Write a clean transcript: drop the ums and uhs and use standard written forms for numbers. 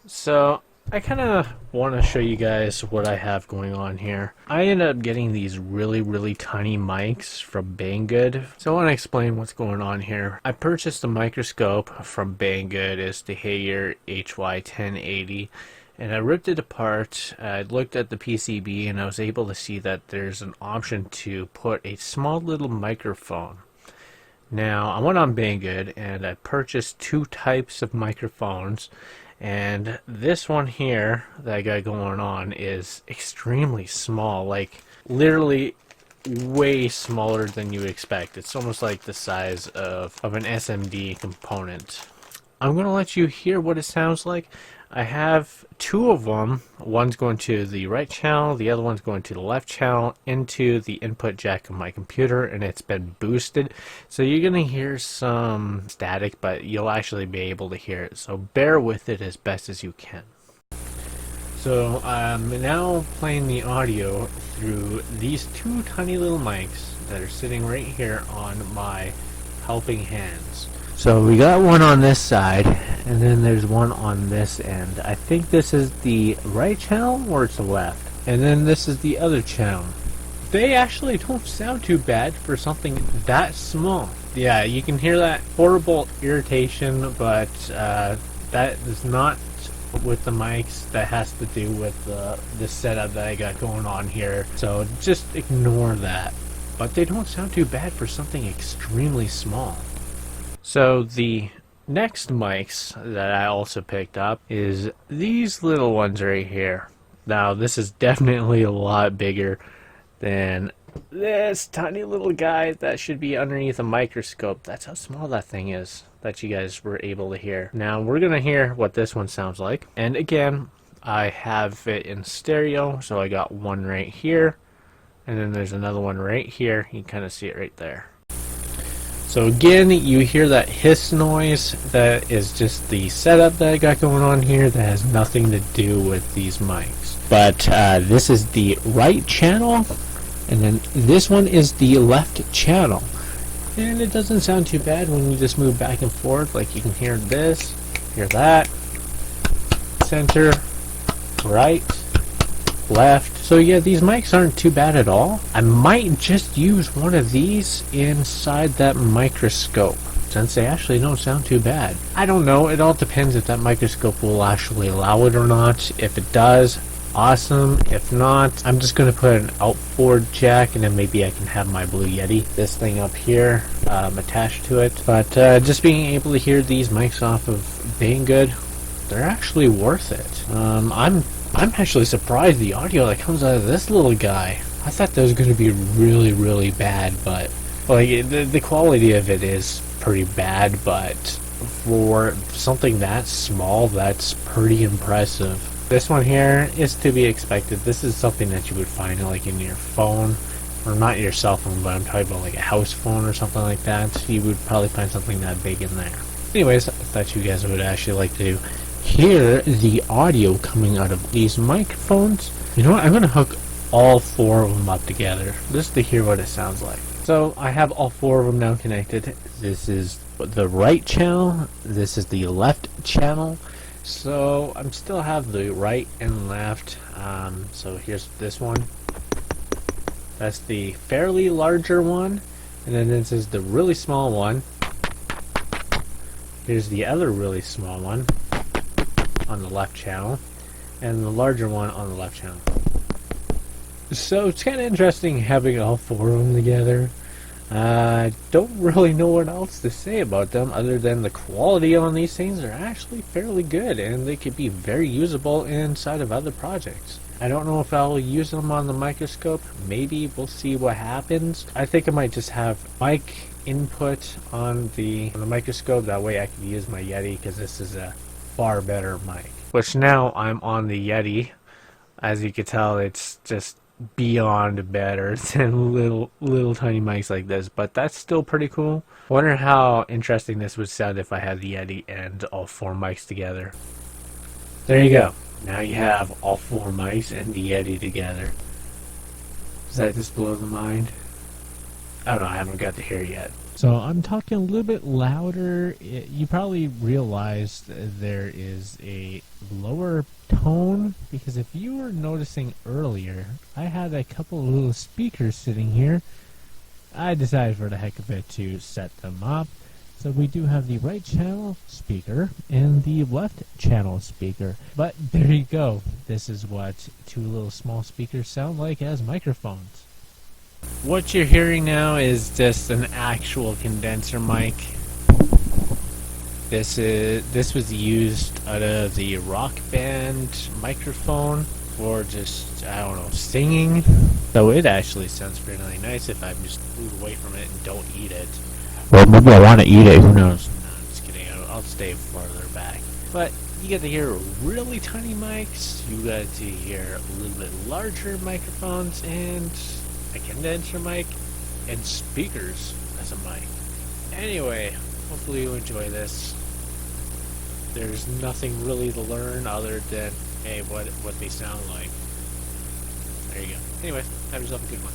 So I kind of want to show you guys what I have going on here. I ended up getting these really tiny mics from Banggood. So I want to explain what's going on here. I purchased a microscope from Banggood. It's the Hayear HY1080. And I ripped it apart. I looked at the PCB and I was able to see that there's an option to put a small little microphone. Now, I went on Banggood and I purchased two types of microphones, and this one here that I got going on is extremely small, like literally way smaller than you would expect. It's almost like the size of an SMD component. I'm going to let you hear what it sounds like. I have two of them. One's going to the right channel, the other one's going to the left channel into the input jack of my computer, and it's been boosted. So you're going to hear some static, but you'll actually be able to hear it. So bear with it as best as you can. So I'm now playing the audio through these two tiny little mics that are sitting right here on my helping hands. So we got one on this side, and then there's one on this end. I think this is the right channel, or it's the left. And then this is the other channel. They actually don't sound too bad for something that small. Yeah, you can hear that horrible irritation, but that is not with the mics. That has to do with the setup that I got going on here. So just ignore that. But they don't sound too bad for something extremely small. So the next mics that I also picked up is these little ones right here. Now this is definitely a lot bigger than this tiny little guy that should be underneath a microscope. That's how small that thing is that you guys were able to hear. Now we're gonna hear what this one sounds like. And again, I have it in stereo, so I got one right here, and then there's another one right here. You can kind of see it right there. So again, you hear that hiss noise. That is just the setup that I got going on here that has nothing to do with these mics. But this is the right channel, and then this one is the left channel. And it doesn't sound too bad when you just move back and forth. Like you can hear this, hear that, center, right, left. So yeah, these mics aren't too bad at all. I might just use one of these inside that microscope, since they actually don't sound too bad. I don't know, it all depends if that microscope will actually allow it or not. If it does, awesome. If not, I'm just going to put an outboard jack, and then maybe I can have my Blue Yeti, this thing up here, attached to it. But just being able to hear these mics off of Banggood, they're actually worth it. I'm actually surprised the audio that comes out of this little guy. I thought that was going to be really bad, but like the quality of it is pretty bad, but for something that small, that's pretty impressive. This one here is to be expected. This is something that you would find like in your phone, or not your cell phone, but I'm talking about like a house phone or something like that. You would probably find something that big in there. Anyways, I thought you guys would actually like to hear the audio coming out of these microphones. You know what? I'm going to hook all four of them up together just to hear what it sounds like. So I have all four of them now connected. This is the right channel. This is the left channel. So I still have the right and left. So here's this one. That's the fairly larger one. And then this is the really small one. Here's the other really small one on the left channel, and the larger one on the left channel. So it's kind of interesting having all four of them together. I don't really know what else to say about them other than the quality on these things are actually fairly good, and they could be very usable inside of other projects. I don't know if I'll use them on the microscope. Maybe we'll see what happens. I think I might just have mic input on the microscope. That way I can use my Yeti, because this is a far better mic. Which now I'm on the Yeti. As you can tell, it's just beyond better than little tiny mics like this, but that's still pretty cool. I wonder how interesting this would sound if I had the Yeti and all four mics together. There you go. Now you have all four mics and the Yeti together. Does that just blow the mind? I don't know, I haven't got to hear yet. So I'm talking a little bit louder. You probably realized there is a lower tone, because if you were noticing earlier, I had a couple of little speakers sitting here. I decided for the heck of it to set them up. So we do have the right channel speaker and the left channel speaker. But there you go. This is what two little small speakers sound like as microphones. What you're hearing now is just an actual condenser mic. This was used out of the Rock Band microphone for just, I don't know, singing. Though it actually sounds pretty nice if I just move away from it and don't eat it. Well, maybe I want to eat it, who knows? No, I'm just kidding, I'll stay farther back. But you get to hear really tiny mics, you got to hear a little bit larger microphones, and a condenser mic, and speakers as a mic. Anyway, hopefully you enjoy this. There's nothing really to learn other than, hey, what they sound like. There you go. Anyway, have yourself a good one.